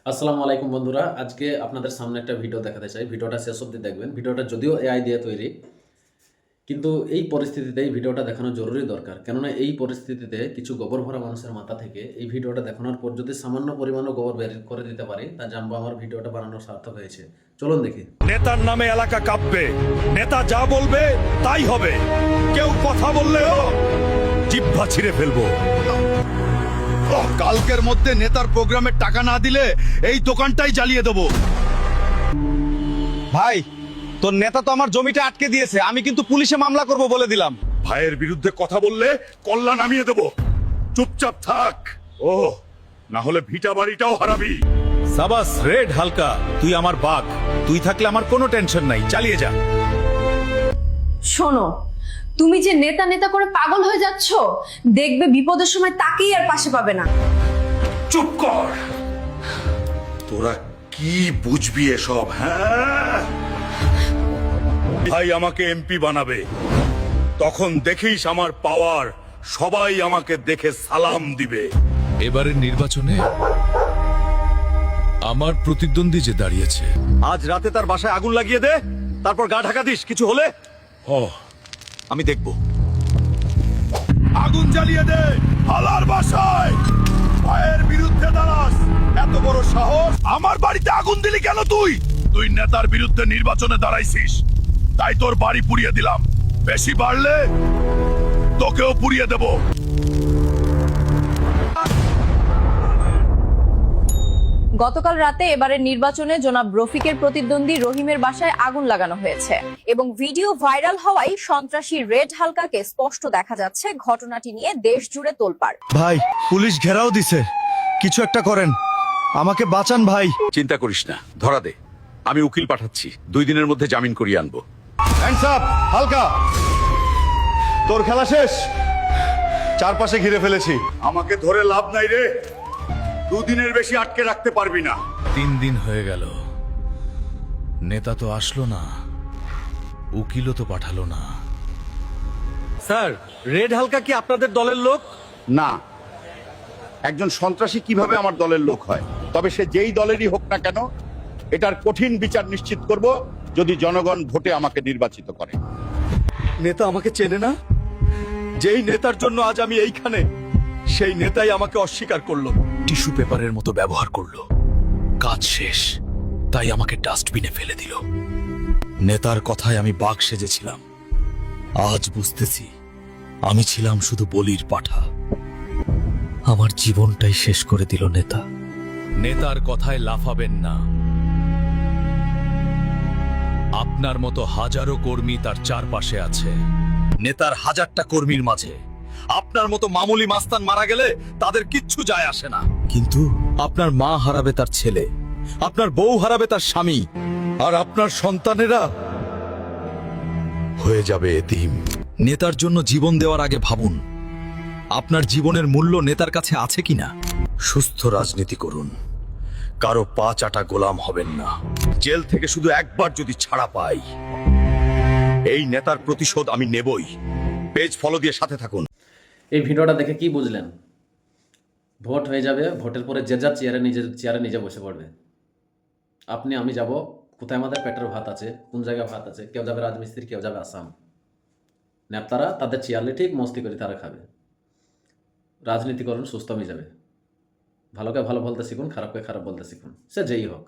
আসসালামু আলাইকুম বন্ধুরা, আজকে আপনাদের সামনে একটা ভিডিও দেখাতে চাই। ভিডিওটা শেষ অবধি দেখবেন। ভিডিওটা যদিও এআই দিয়ে তৈরি, কিন্তু এই পরিস্থিতিতে এই ভিডিওটা দেখানো জরুরি দরকার। কেননা এই পরিস্থিতিতে কিছু গোবর ভরা মানুষের মাথা থেকে এই ভিডিওটা দেখানোর পর যদি সামান্য পরিমাণও গোবর বের করে দিতে পারি, তা জানবো আমার ভিডিওটা বানানোর সার্থক হয়েছে। চলুন দেখি। নেতার নামে এলাকা কাঁপবে, নেতা যা বলবে তাই হবে। কেউ কথা বললেও জিহ্বা ছিঁড়ে ফেলবো। কালকের মধ্যে নেতার প্রোগ্রামের টাকা না দিলে এই দোকানটাই জ্বালিয়ে দেবো। ভাই, তোর নেতা তো আমার জমিটা আটকে দিয়েছে, আমি কিন্তু পুলিশে মামলা করব বলে দিলাম। ভাইয়ের বিরুদ্ধে কথা বললে কল্লা নামিয়ে দেব। চুপচাপ থাক। ও না হলে ভিটা বাড়িটাও হারাবি। সাবাস রেড হালকা, তুই আমার বাঘ। তুই থাকলে আমার কোনো টেনশন নাই, চালিয়ে যা। শোনো, তুমি যে নেতা নেতা করে পাগল হয়ে যাচ্ছ, দেখবে বিপদের সময় তাকেই আর পাশে পাবে না। চুপ কর। তোরা কি বুঝবি এসব? হ্যাঁ, ভাই আমাকে এমপি বানাবে, তখন দেখিস আমার পাওয়ার। সবাই আমাকে দেখে সালাম দিবে। এবারের নির্বাচনে আমার প্রতিদ্বন্দ্বী যে দাঁড়িয়েছে, আজ রাতে তার বাসায় আগুন লাগিয়ে দে, তারপর গা ঢাকা দিস। কিছু হলে আমি দেখব। আগুন জ্বালিয়ে দে হালার বাসায়। ভাইয়ের বিরুদ্ধে দাঁড়াস, এত বড় সাহস? আমার বাড়িতে আগুন দিলি কেন তুই? তুই নেতার বিরুদ্ধে নির্বাচনে দাঁড়াইছিস, তাই তোর বাড়ি পুড়িয়ে দিলাম। বেশি বাড়লে তোকেও পুড়িয়ে দেব। গতকাল রাতে এবারের নির্বাচনে জনাব রফিকের প্রতিদ্বন্দ্বী রহিমের বাসায় আগুন লাগানো হয়েছে এবং ভিডিও ভাইরাল হওয়ায় সন্ত্রাসী রেড হালকাকে স্পষ্ট দেখা যাচ্ছে। ঘটনাটি নিয়ে দেশ জুড়ে তোলপাড়। ভাই, পুলিশ ঘেরাও দিছে, কিছু একটা করেন, আমাকে বাঁচান ভাই। চিন্তা করিস না, ধরা দে। আমি উকিল পাঠাচ্ছি, 2 দিনের মধ্যে জামিন করিয়ে আনবো। হ্যান্ডস আপ হালকা, তোর খেলা শেষ। চারপাশে ঘিরে ফেলেছি। আমাকে ধরে লাভ নাই রে, 2 দিনের বেশি আটকে রাখতে পারবি না। 3 দিন হয়ে গেল, নেতা তো আসলো না, উকিলও তো পাঠালো না। স্যার, রেড হালকা কি আপনাদের দলের লোক? না, একজন সন্ত্রাসী কিভাবে আমার দলের লোক হয়? তবে সে যেই দলেরই হোক না কেন, এটার কঠিন বিচার নিশ্চিত করব যদি জনগণ ভোটে আমাকে নির্বাচিত করে। নেতা আমাকে চেনে না? যেই নেতার জন্য আজ আমি এইখানে, সেই নেতাই আমাকে অস্বীকার করলো। টিস্যু পেপারের মতো ব্যবহার করলো। কাজ শেষ, তাই আমাকে ডাস্টবিনে ফেলে দিল। নেতার কথায় আমি বাঘ সেজেছিলাম, আজ বুঝতেছি আমি ছিলাম শুধু বলির পাঠা। আমার জীবনটাই শেষ করে দিল নেতা। নেতার কথায় লাফাবেন না। আপনার মতো হাজারো কর্মী তার চারপাশে আছে। নেতার 1000টা কর্মীর মাঝে আপনার মতো মামুলি মাস্তান মারা গেলে তাদের কিচ্ছু যায় আসে না, কিন্তু আপনার মা হারাবে তার ছেলে, আপনার বউ হারাবে তার স্বামী, আর আপনার সন্তানেরা হয়ে যাবে এতিম। নেতার জন্য জীবন দেওয়ার আগে ভাবুন, আপনার জীবনের মূল্য নেতার কাছে আছে কিনা। সুস্থ রাজনীতি করুন, কারো পা চাটা গোলাম হবেন না। জেল থেকে শুধু একবার যদি ছাড়া পাই, এই নেতার প্রতিশোধ আমি নেবই। পেজ ফলো দিয়ে সাথে থাকুন। এই ভিডিওটা দেখে কি বুঝলেন? ভোট হয়ে যাবে, ভোটের পরে যে যার নিজের চেয়ারে নিজে বসে পড়বে। আপনি আমি যাব, কোথায় আমাদের পেটের ভাত আছে, কোন জায়গায় ভাত আছে। কেউ যাবে রাজমিস্ত্রি, কেউ যাবে আসাম। নেতারা তাদের চেয়ারে ঠিক মস্তি করে তারা খাবে। রাজনীতি করুন, সুস্থ হয়ে যাবে। ভালোকে ভালো বলতে শিখুন, খারাপকে খারাপ বলতে শিখুন, সে যেই হোক।